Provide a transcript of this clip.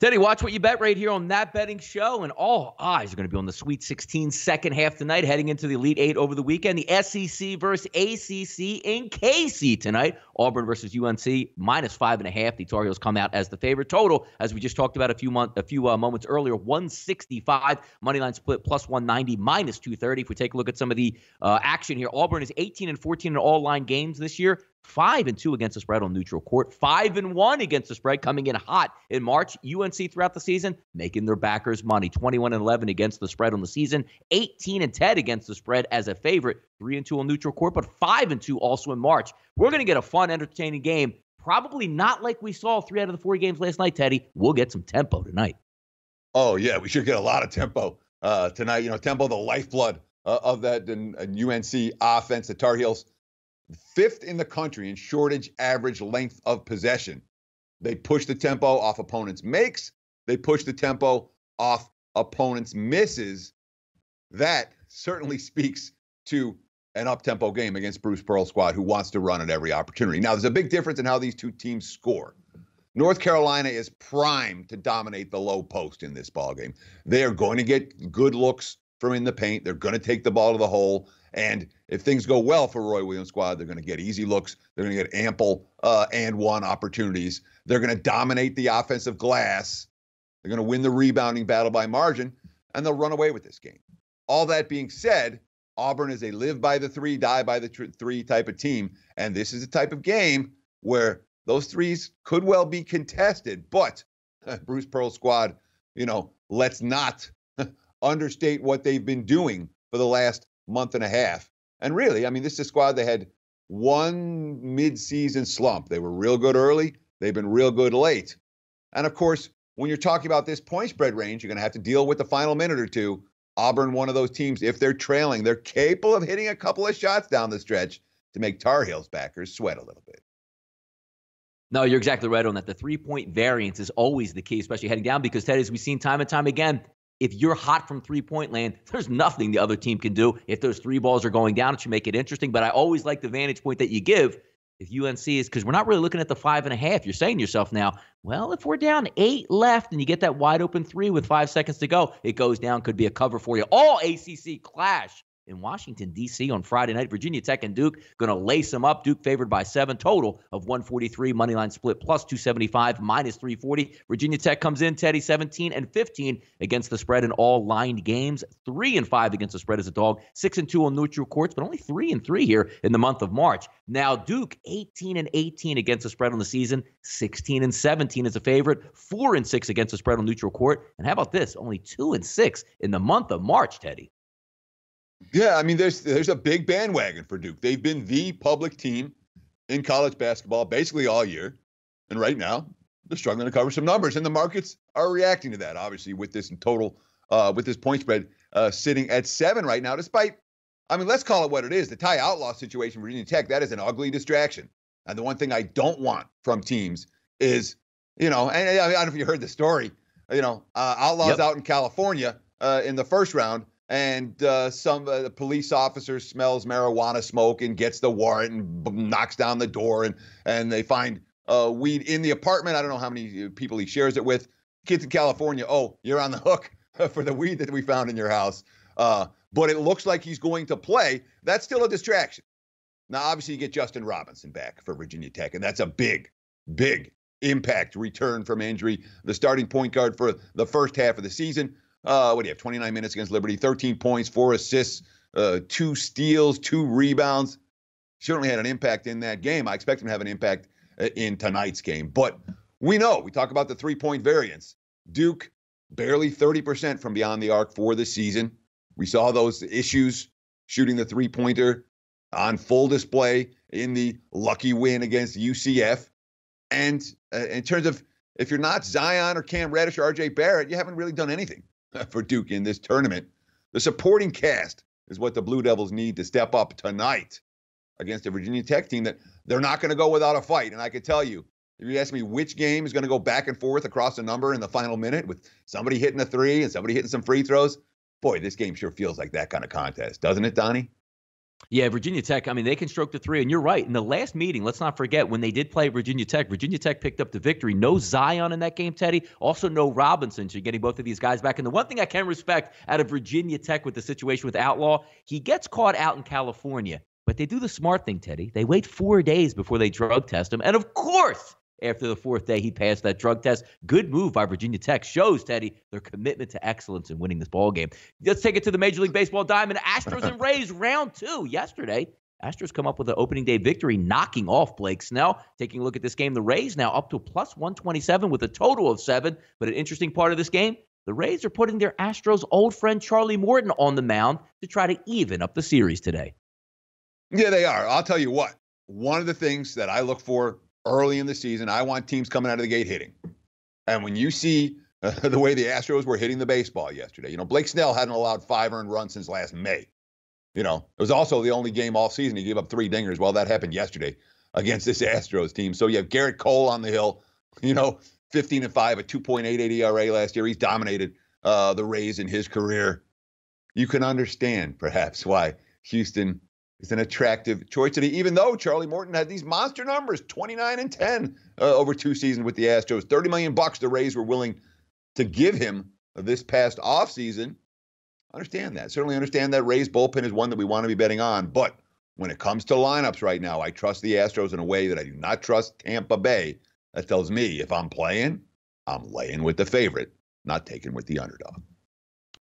Teddy, watch what you bet right here on That Betting Show, and all eyes are going to be on the Sweet 16 second half tonight, heading into the Elite Eight over the weekend. The SEC versus ACC in KC tonight. Auburn versus UNC, minus 5.5. The Tar Heels come out as the favorite. Total, as we just talked about a few moments earlier, 165. Moneyline split plus 190, minus 230. If we take a look at some of the action here, Auburn is 18-14 in all line games this year. 5-2 against the spread on neutral court. 5-1 against the spread, coming in hot in March. UNC throughout the season, making their backers money. 21-11 against the spread on the season. 18-10 against the spread as a favorite. 3-2 on neutral court, but 5-2 also in March. We're going to get a fun, entertaining game. Probably not like we saw 3 out of the 4 games last night, Teddy. We'll get some tempo tonight. Oh, yeah, we should get a lot of tempo tonight. You know, tempo, the lifeblood of that UNC offense. The Tar Heels, 5th in the country in shortage average length of possession. They push the tempo off opponents' makes. They push the tempo off opponents' misses. That certainly speaks to an up-tempo game against Bruce Pearl's squad, who wants to run at every opportunity. Now, there's a big difference in how these two teams score. North Carolina is primed to dominate the low post in this ballgame. They are going to get good looks from in the paint. They're going to take the ball to the hole. And if things go well for Roy Williams' squad, they're going to get easy looks. They're going to get ample and one opportunities. They're going to dominate the offensive glass. They're going to win the rebounding battle by margin, and they'll run away with this game. All that being said, Auburn is a live by the 3, die by the 3 type of team, and this is a type of game where those threes could well be contested. But Bruce Pearl's squad, let's not understate what they've been doing for the last month and a half. And really, I mean, this is a squad that had one mid-season slump. They were real good early. They've been real good late. And of course, when you're talking about this point spread range, you're going to have to deal with the final minute or two. Auburn, one of those teams, if they're trailing, they're capable of hitting a couple of shots down the stretch to make Tar Heels backers sweat a little bit. No, you're exactly right on that. The 3-point variance is always the key, especially heading down, because, Ted, as we've seen time and time again, if you're hot from 3-point land, there's nothing the other team can do. If those 3 balls are going down, it should make it interesting. But I always like the vantage point that you give if UNC is, because we're not really looking at the 5.5. You're saying to yourself now, well, if we're down 8 left and you get that wide open 3 with 5 seconds to go, it goes down, could be a cover for you. All ACC Clash in Washington, D.C. on Friday night. Virginia Tech and Duke going to lace them up. Duke favored by 7, total of 143. Moneyline split plus 275, minus 340. Virginia Tech comes in, Teddy, 17-15 against the spread in all lined games. 3-5 against the spread as a dog. 6-2 on neutral courts, but only 3-3 here in the month of March. Now, Duke, 18-18 against the spread on the season. 16-17 as a favorite. 4-6 against the spread on neutral court. And how about this? Only 2-6 in the month of March, Teddy. Yeah, I mean, there's a big bandwagon for Duke. They've been the public team in college basketball basically all year. And right now, they're struggling to cover some numbers. And the markets are reacting to that, obviously, with this total, with this point spread sitting at 7 right now, despite, I mean, let's call it what it is. The Ty Outlaw situation for Virginia Tech, that is an ugly distraction. And the one thing I don't want from teams is, and I don't know if you heard the story, Outlaws out in California in the first round. And some police officer smells marijuana smoke and gets the warrant and knocks down the door, and they find weed in the apartment. I don't know how many people he shares it with. Kids in California, oh, you're on the hook for the weed that we found in your house. But it looks like he's going to play. That's still a distraction. Now, obviously, you get Justin Robinson back for Virginia Tech, and that's a big, big impact return from injury. The starting point guard for the first half of the season. What do you have? 29 minutes against Liberty, 13 points, 4 assists, 2 steals, 2 rebounds. Certainly had an impact in that game. I expect him to have an impact in tonight's game. But we talk about the 3-point variance. Duke, barely 30% from beyond the arc for the season. We saw those issues shooting the 3-pointer on full display in the lucky win against UCF. And in terms of, if you're not Zion or Cam Reddish or RJ Barrett, you haven't really done anything for Duke in this tournament. The supporting cast is what the Blue Devils need to step up tonight against a Virginia Tech team that they're not going to go without a fight. And I could tell you, if you ask me which game is going to go back and forth across the number in the final minute with somebody hitting a 3 and somebody hitting some free throws, boy, this game sure feels like that kind of contest, doesn't it, Donnie? Yeah, Virginia Tech, I mean, they can stroke the three. And you're right. In the last meeting, let's not forget, when they did play Virginia Tech picked up the victory. No Zion in that game, Teddy. Also, no Robinson. So you're getting both of these guys back. And the one thing I can respect out of Virginia Tech with the situation with Outlaw, he gets caught out in California. But they do the smart thing, Teddy. They wait 4 days before they drug test him. And of course, after the 4th day, he passed that drug test. Good move by Virginia Tech. Shows, Teddy, their commitment to excellence in winning this ball game. Let's take it to the Major League Baseball diamond. Astros and Rays round 2 yesterday. Astros come up with an opening day victory, knocking off Blake Snell. Taking a look at this game, the Rays now up to plus 127 with a total of 7. But an interesting part of this game, the Rays are putting their Astros old friend Charlie Morton on the mound to try to even up the series today. Yeah, they are. I'll tell you what. One of the things that I look for early in the season, I want teams coming out of the gate hitting. And when you see the way the Astros were hitting the baseball yesterday, Blake Snell hadn't allowed 5 earned runs since last May. It was also the only game all season he gave up 3 dingers. Well, that happened yesterday against this Astros team. So you have Garrett Cole on the hill, 15-5, a 2.88 ERA last year. He's dominated the Rays in his career. You can understand perhaps why Houston is an attractive choice today, even though Charlie Morton had these monster numbers, 29-10 over 2 seasons with the Astros. $30 million the Rays were willing to give him this past offseason. Understand that. Certainly understand that Rays bullpen is one that we want to be betting on. But when it comes to lineups right now, I trust the Astros in a way that I do not trust Tampa Bay. That tells me if I'm playing, I'm laying with the favorite, not taking with the underdog.